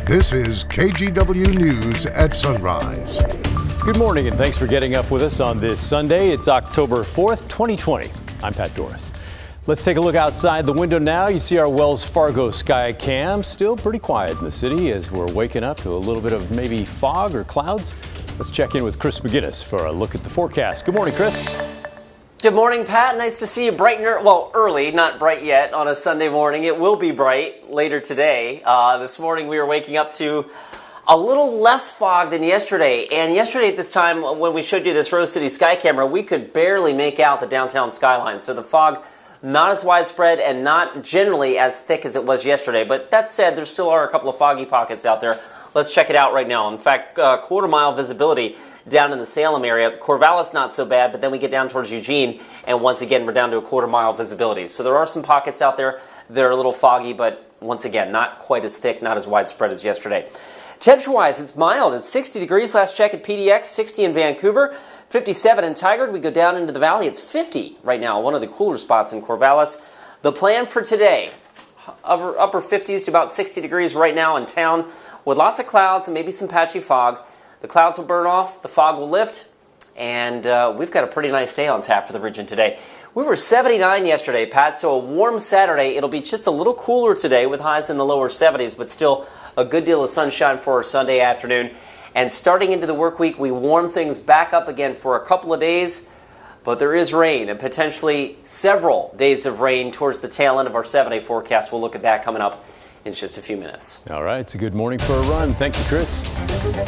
This is KGW News at Sunrise. Good morning and thanks for getting up with us on this Sunday. It's October 4th, 2020. I'm Pat Doris. Let's take a look outside the window now. You see our Wells Fargo sky cam. Still pretty quiet in the city as we're waking up to a little bit of maybe fog or clouds. Let's check in with Chris McGinnis for a look at the forecast. Good morning, Chris. Good morning, Pat. Nice to see you bright and early, not bright yet on a Sunday morning. It will be bright later today. This morning we were waking up to a little less fog than yesterday. And yesterday at this time when we showed you this Rose City sky camera, we could barely make out the downtown skyline. So the fog not as widespread and not generally as thick as it was yesterday. But that said, there still are a couple of foggy pockets out there. Let's check it out right now. In fact, quarter-mile visibility down in the Salem area. Corvallis not so bad, but then we get down towards Eugene, and once again, we're down to a quarter-mile visibility. So there are some pockets out there that are a little foggy, but once again, not quite as thick, not as widespread as yesterday. Temperature-wise, it's mild. It's 60 degrees last check at PDX, 60 in Vancouver, 57 in Tigard. We go down into the valley. It's 50 right now, one of the cooler spots in Corvallis. The plan for today, upper 50s to about 60 degrees right now in town, with lots of clouds and maybe some patchy fog. The clouds will burn off, the fog will lift, and we've got a pretty nice day on tap for the region today. We were 79 yesterday, Pat, so a warm Saturday. It'll be just a little cooler today with highs in the lower 70s, but still a good deal of sunshine for a Sunday afternoon. And starting into the work week, we warm things back up again for a couple of days, but there is rain and potentially several days of rain towards the tail end of our 7-day forecast. We'll look at that coming up in just a few minutes. All right, it's a good morning for a run. Thank you, Chris.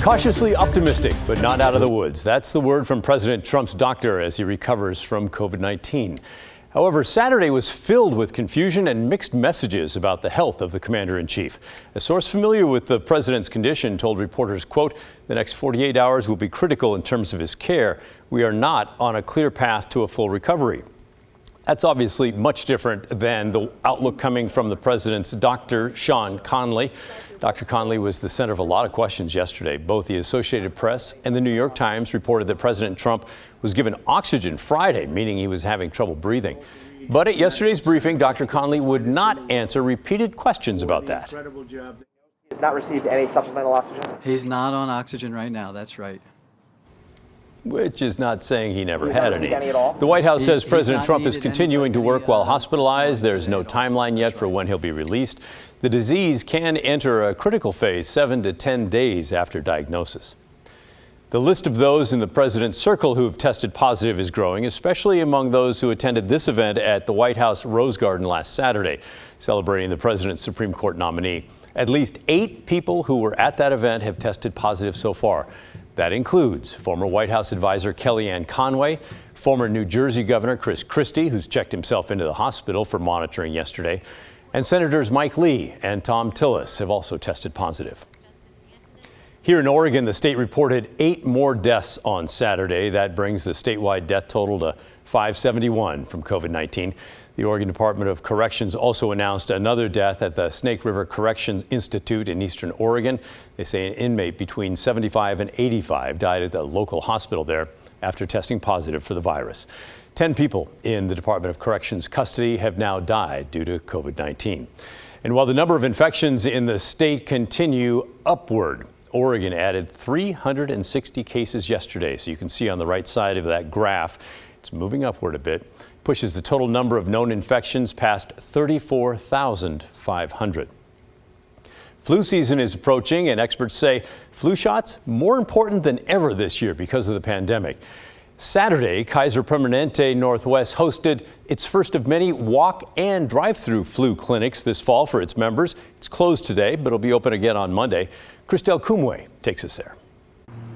Cautiously optimistic, but not out of the woods. That's the word from President Trump's doctor as he recovers from COVID-19. However, Saturday was filled with confusion and mixed messages about the health of the commander-in-chief. A source familiar with the president's condition told reporters, quote, "The next 48 hours will be critical in terms of his care. We are not on a clear path to a full recovery." That's obviously much different than the outlook coming from the president's doctor, Sean Conley. Dr. Conley was the center of a lot of questions yesterday. Both the Associated Press and the New York Times reported that President Trump was given oxygen Friday, meaning he was having trouble breathing. But at yesterday's briefing, Dr. Conley would not answer repeated questions about that. He has not received any supplemental oxygen? He's not on oxygen right now, that's right. Which is not saying he never had any. Any at all? The White House says President not Trump is needed continuing to work while hospitalized. any There's no timeline yet for when he'll be released. The disease can enter a critical phase 7 to 10 days after diagnosis. The list of those in the president's circle who have tested positive is growing, especially among those who attended this event at the White House Rose Garden last Saturday, celebrating the president's Supreme Court nominee. At least 8 people who were at that event have tested positive so far. That includes former White House advisor Kellyanne Conway, former New Jersey Governor Chris Christie, who's checked himself into the hospital for monitoring yesterday, and Senators Mike Lee and Thom Tillis have also tested positive. Here in Oregon, the state reported 8 more deaths on Saturday. That brings the statewide death total to 571 from COVID-19. The Oregon Department of Corrections also announced another death at the Snake River Corrections Institute in eastern Oregon. They say an inmate between 75 and 85 died at the local hospital there after testing positive for the virus. 10 people in the Department of Corrections custody have now died due to COVID-19. And while the number of infections in the state continue upward, Oregon added 360 cases yesterday. So you can see on the right side of that graph, it's moving upward a bit. Pushes the total number of known infections past 34,500. Flu season is approaching, and experts say flu shots more important than ever this year because of the pandemic. Saturday, Kaiser Permanente Northwest hosted its first of many walk and drive-through flu clinics this fall for its members. It's closed today, but it'll be open again on Monday. Christelle Kumwe takes us there.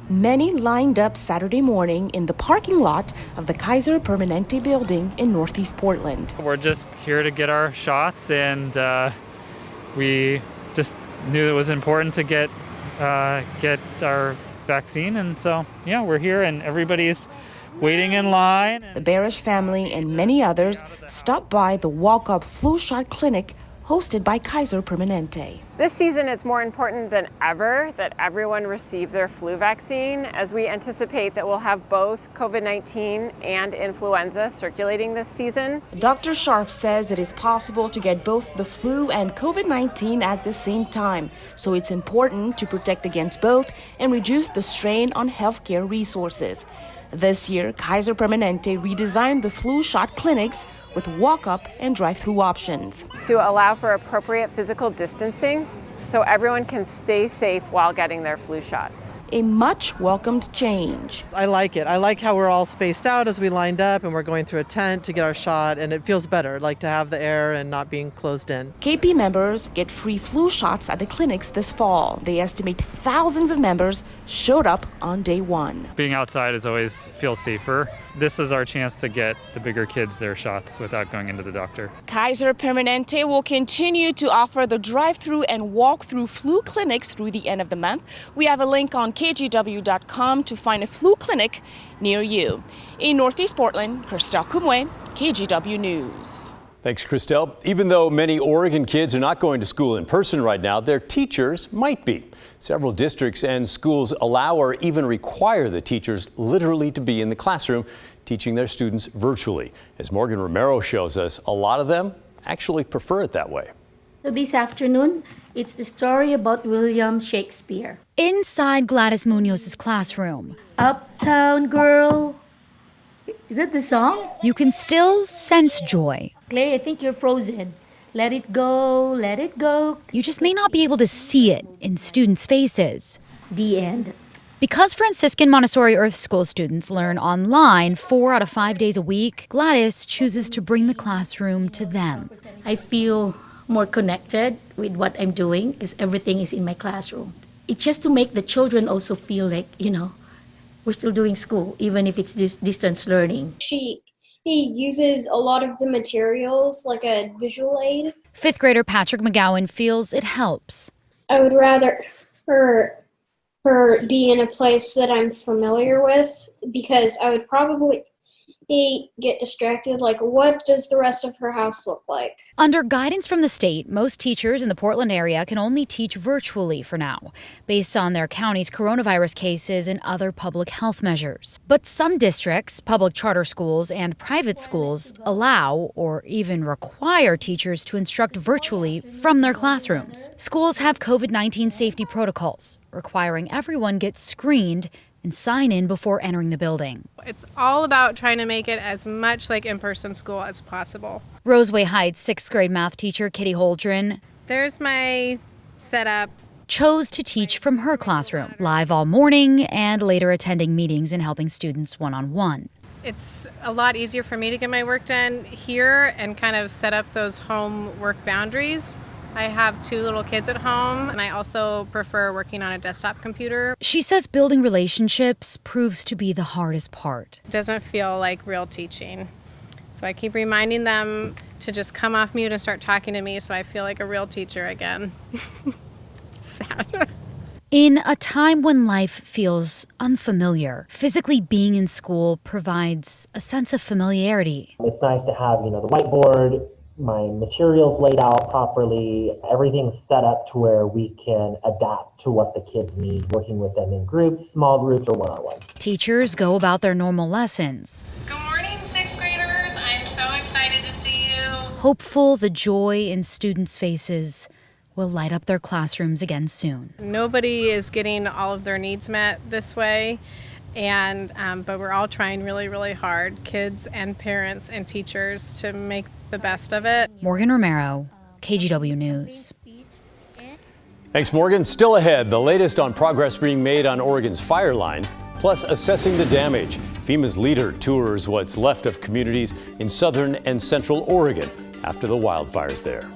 Many lined up Saturday morning in the parking lot of the Kaiser Permanente building in Northeast Portland. We're just here to get our shots, and we just knew it was important to get our vaccine, and so yeah, we're here and everybody's waiting in line. The Barish family and many others stopped by the walk-up flu shot clinic hosted by Kaiser Permanente. This season, it's more important than ever that everyone receive their flu vaccine, as we anticipate that we'll have both COVID-19 and influenza circulating this season. Dr. Scharf says it is possible to get both the flu and COVID-19 at the same time, so it's important to protect against both and reduce the strain on healthcare resources. This year, Kaiser Permanente redesigned the flu shot clinics with walk-up and drive-through options to allow for appropriate physical distancing so everyone can stay safe while getting their flu shots. A much welcomed change. I like it. I like how we're all spaced out as we lined up and we're going through a tent to get our shot, and it feels better, like to have the air and not being closed in. KP members get free flu shots at the clinics this fall. They estimate thousands of members showed up on day one. Being outside is always feels safer. This is our chance to get the bigger kids their shots without going into the doctor. Kaiser Permanente will continue to offer the drive-through and walk-through flu clinics through the end of the month. We have a link on kgw.com to find a flu clinic near you. In Northeast Portland, Christelle Kumwe, KGW News. Thanks, Christelle. Even though many Oregon kids are not going to school in person right now, their teachers might be. Several districts and schools allow or even require the teachers literally to be in the classroom, teaching their students virtually. As Morgan Romero shows us, a lot of them actually prefer it that way. So this afternoon, it's the story about William Shakespeare. Inside Gladys Munoz's classroom. Uptown Girl. Is that the song? You can still sense joy. Clay, I think you're frozen. Let it go, let it go. You just may not be able to see it in students' faces. The end. Because Franciscan Montessori Earth School students learn online 4 out of 5 days a week, Gladys chooses to bring the classroom to them. I feel more connected with what I'm doing because everything is in my classroom. It's just to make the children also feel like, we're still doing school, even if it's distance learning. He uses a lot of the materials like a visual aid. 5th grader Patrick McGowan feels it helps. I would rather her be in a place that I'm familiar with, because I would probably get distracted, like what does the rest of her house look like? Under guidance from the state, most teachers in the Portland area can only teach virtually for now, based on their county's coronavirus cases and other public health measures. But some districts, public charter schools, and private schools allow or even require teachers to instruct virtually from their classrooms. Schools have COVID-19 safety protocols, requiring everyone get screened and sign in before entering the building. It's all about trying to make it as much like in-person school as possible. Roseway Heights 6th grade math teacher Kitty Holdren. There's my setup. Chose to teach from her classroom, live all morning and later attending meetings and helping students one-on-one. It's a lot easier for me to get my work done here and kind of set up those home work boundaries. I have 2 little kids at home, and I also prefer working on a desktop computer. She says building relationships proves to be the hardest part. It doesn't feel like real teaching. So I keep reminding them to just come off mute and start talking to me so I feel like a real teacher again. Sad. In a time when life feels unfamiliar, physically being in school provides a sense of familiarity. It's nice to have, the whiteboard, my materials laid out properly, everything's set up to where we can adapt to what the kids need, working with them in groups, small groups, or one-on-one. Teachers go about their normal lessons. Good morning, 6th graders. I'm so excited to see you. Hopeful the joy in students' faces will light up their classrooms again soon. Nobody is getting all of their needs met this way. But we're all trying really, really hard, kids and parents and teachers, to make the best of it. Morgan Romero, KGW News. Thanks, Morgan. Still ahead, the latest on progress being made on Oregon's fire lines, plus assessing the damage. FEMA's leader tours what's left of communities in southern and central Oregon after the wildfires there.